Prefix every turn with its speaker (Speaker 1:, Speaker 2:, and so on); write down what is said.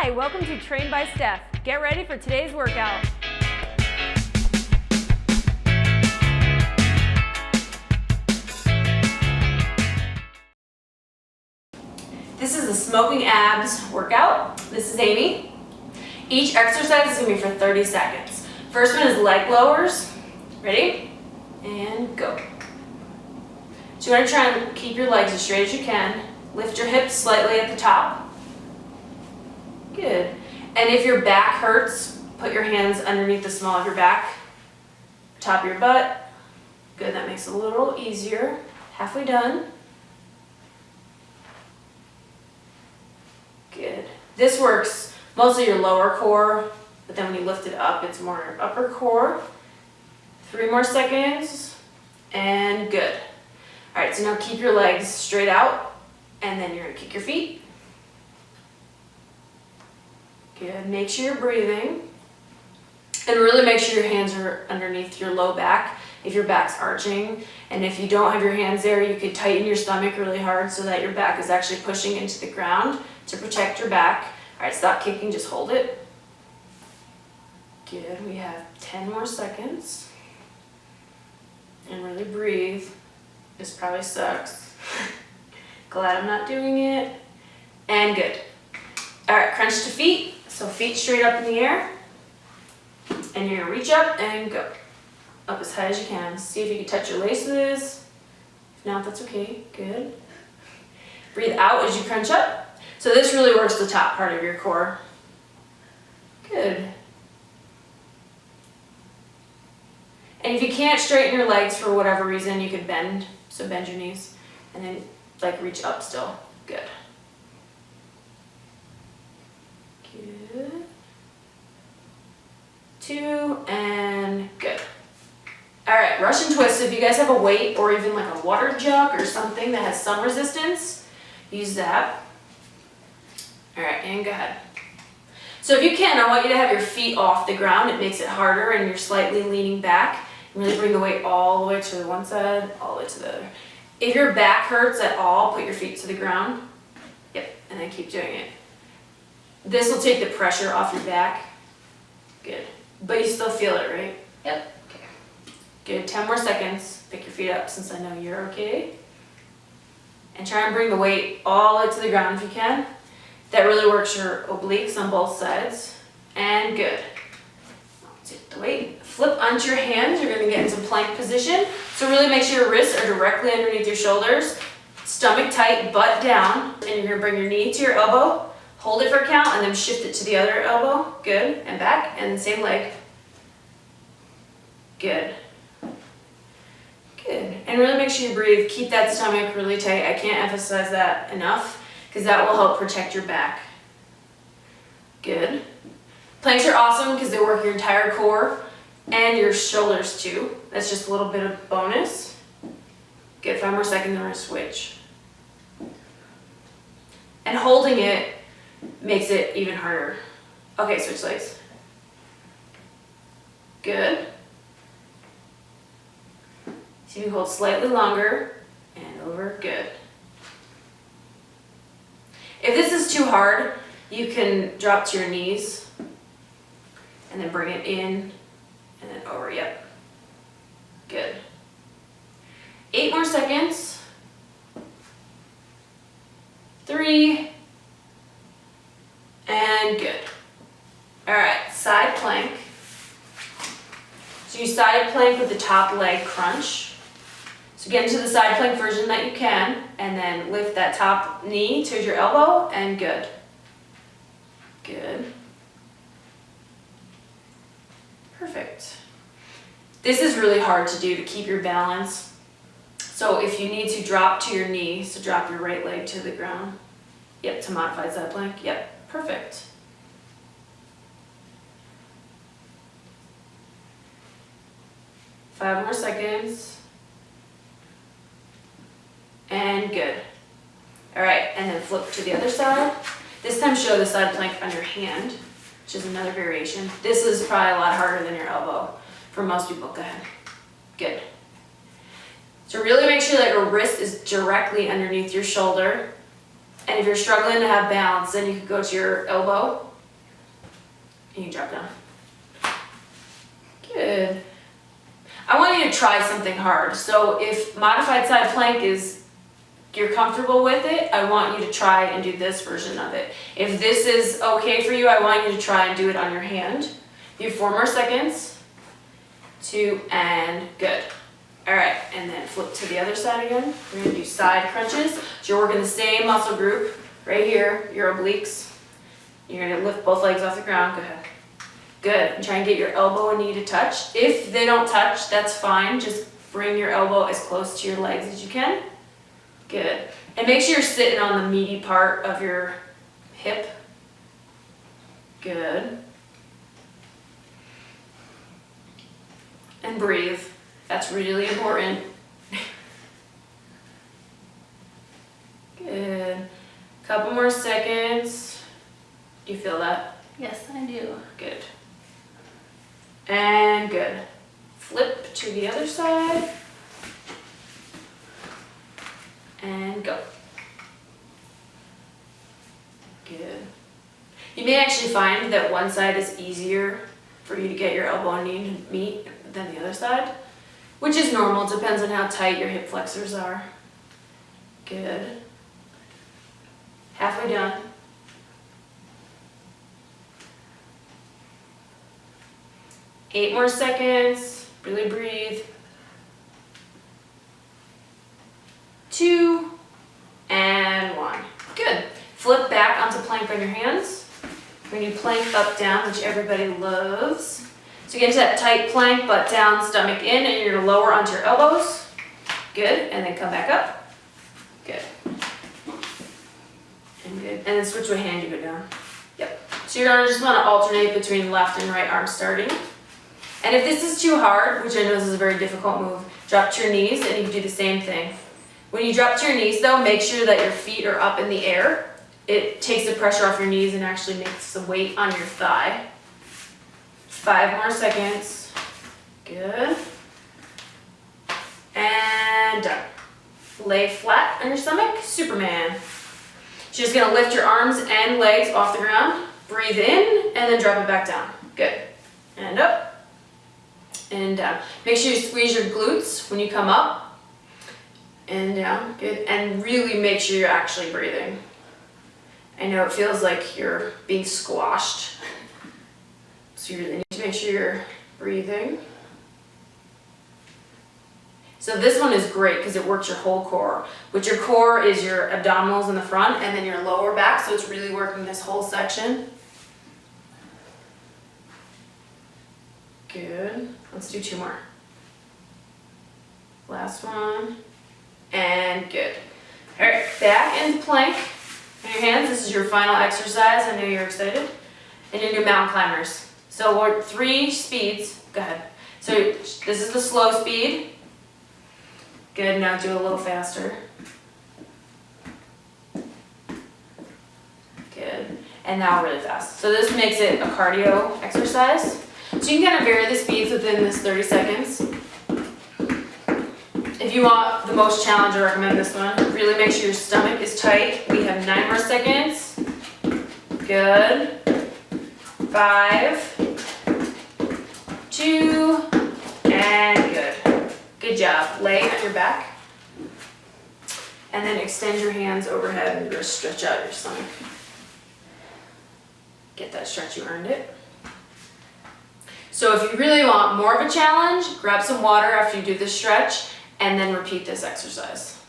Speaker 1: Hi, welcome to Trained by Steph. Get ready for today's workout. This is the Smokin Abs Workout. This is Amy. Each exercise is going to be for 30 seconds. First one is leg lowers. Ready? And go. So you want to try and keep your legs as straight as you can. Lift your hips slightly at the top. Good. And if your back hurts, put your hands underneath the small of your back, top of your butt. Good, that makes it a little easier. Halfway done. Good. This works mostly your lower core, but then when you lift it up, it's more your upper core. 3 more seconds, and good. All right, so now keep your legs straight out, and then you're gonna kick your feet. Good, make sure you're breathing. And really make sure your hands are underneath your low back if your back's arching. And if you don't have your hands there, you could tighten your stomach really hard so that your back is actually pushing into the ground to protect your back. All right, stop kicking, just hold it. Good, we have 10 more seconds. And really breathe. This probably sucks. Glad I'm not doing it. And good. All right, crunch to feet. So feet straight up in the air. And you're gonna reach up and go. Up as high as you can. See if you can touch your laces. If not, that's okay, good. Breathe out as you crunch up. So this really works the top part of your core. Good. And if you can't straighten your legs for whatever reason, you could bend. So bend your knees and then like reach up still. Good. Good. 2 and good. All right, Russian twist. If you guys have a weight or even like a water jug or something that has some resistance, use that. All right, and go ahead. So if you can, I want you to have your feet off the ground. It makes it harder and you're slightly leaning back. Really bring the weight all the way to the one side, all the way to the other. If your back hurts at all, put your feet to the ground. Yep, and then keep doing it. This will take the pressure off your back. Good. But you still feel it, right? Yep. Okay. Good. 10 more seconds. Pick your feet up since I know you're okay. And try and bring the weight all the way to the ground if you can. That really works your obliques on both sides. And good. Take the weight. Flip onto your hands. You're going to get into plank position. So really make sure your wrists are directly underneath your shoulders. Stomach tight, butt down. And you're going to bring your knee to your elbow. Hold it for a count and then shift it to the other elbow. Good. And back. And the same leg. Good. Good. And really make sure you breathe. Keep that stomach really tight. I can't emphasize that enough because that will help protect your back. Good. Planks are awesome because they work your entire core and your shoulders too. That's just a little bit of bonus. Good. 5 more seconds and we're going to switch. And holding it makes it even harder. Okay, switch legs. Good. So you can hold slightly longer and over. Good. If this is too hard, you can drop to your knees and then bring it in and then over. Yep. Good. 8 more seconds. 3. And good. All right, side plank. So you side plank with the top leg crunch. So get into the side plank version that you can, and then lift that top knee to your elbow, and good. Good. Perfect. This is really hard to do to keep your balance. So if you need to drop to your knee, so drop your right leg to the ground. Yep, to modified side plank. Yep. Perfect. Five more seconds. And good. All right, and then flip to the other side. This time show the side plank on your hand, which is another variation. This is probably a lot harder than your elbow for most people. Go ahead. Good. So really make sure that your wrist is directly underneath your shoulder. And if you're struggling to have balance, then you could go to your elbow and you drop down. Good. I want you to try something hard. So if modified side plank is, you're comfortable with it, I want you to try and do this version of it. If this is okay for you, I want you to try and do it on your hand. You have 4 more seconds. 2, and good. All right, and then flip to the other side again. We're gonna do side crunches. So you're working the same muscle group right here, your obliques. You're gonna lift both legs off the ground. Go ahead. Good. And try and get your elbow and knee to touch. If they don't touch, that's fine. Just bring your elbow as close to your legs as you can. Good. And make sure you're sitting on the meaty part of your hip. Good. And breathe. That's really important. Good. Couple more seconds. Do you feel that?
Speaker 2: Yes, I do.
Speaker 1: Good. And good. Flip to the other side. And go. Good. You may actually find that one side is easier for you to get your elbow and knee to meet than the other side, which is normal. It depends on how tight your hip flexors are. Good. Halfway done. Eight more seconds. Really breathe. 2 and 1. Good. Flip back onto plank on your hands. When you plank up down, which everybody loves. So get into that tight plank, butt down, stomach in, and you're gonna lower onto your elbows. Good. And then come back up. Good. And good. And then switch what hand you go down. Yep. So you're gonna just wanna alternate between left and right arm starting. And if this is too hard, which I know this is a very difficult move, drop to your knees and you can do the same thing. When you drop to your knees though, make sure that your feet are up in the air. It takes the pressure off your knees and actually makes the weight on your thigh. 5 more seconds. Good. And done. Lay flat on your stomach, Superman. So you're just gonna lift your arms and legs off the ground, breathe in, and then drop it back down. Good. And up. And down. Make sure you squeeze your glutes when you come up. And down. Good. And really make sure you're actually breathing. I know it feels like you're being squashed. So you really need to make sure you're breathing. So this one is great because it works your whole core. Which your core is your abdominals in the front and then your lower back. So it's really working this whole section. Good. Let's do 2 more. Last one. And good. All right, back into plank. On your hands, this is your final exercise. I know you're excited. And you're gonna do mountain climbers. So we're 3 speeds. Go ahead. So this is the slow speed. Good, now do a little faster. Good. And now really fast. So this makes it a cardio exercise. So you can kind of vary the speeds within this 30 seconds. If you want the most challenge, I recommend this one. Really make sure your stomach is tight. We have 9 more seconds. Good. 5, 2, and good. Good job. Lay on your back. And then extend your hands overhead and just stretch out your stomach. Get that stretch, you earned it. So if you really want more of a challenge, grab some water after you do this stretch and then repeat this exercise.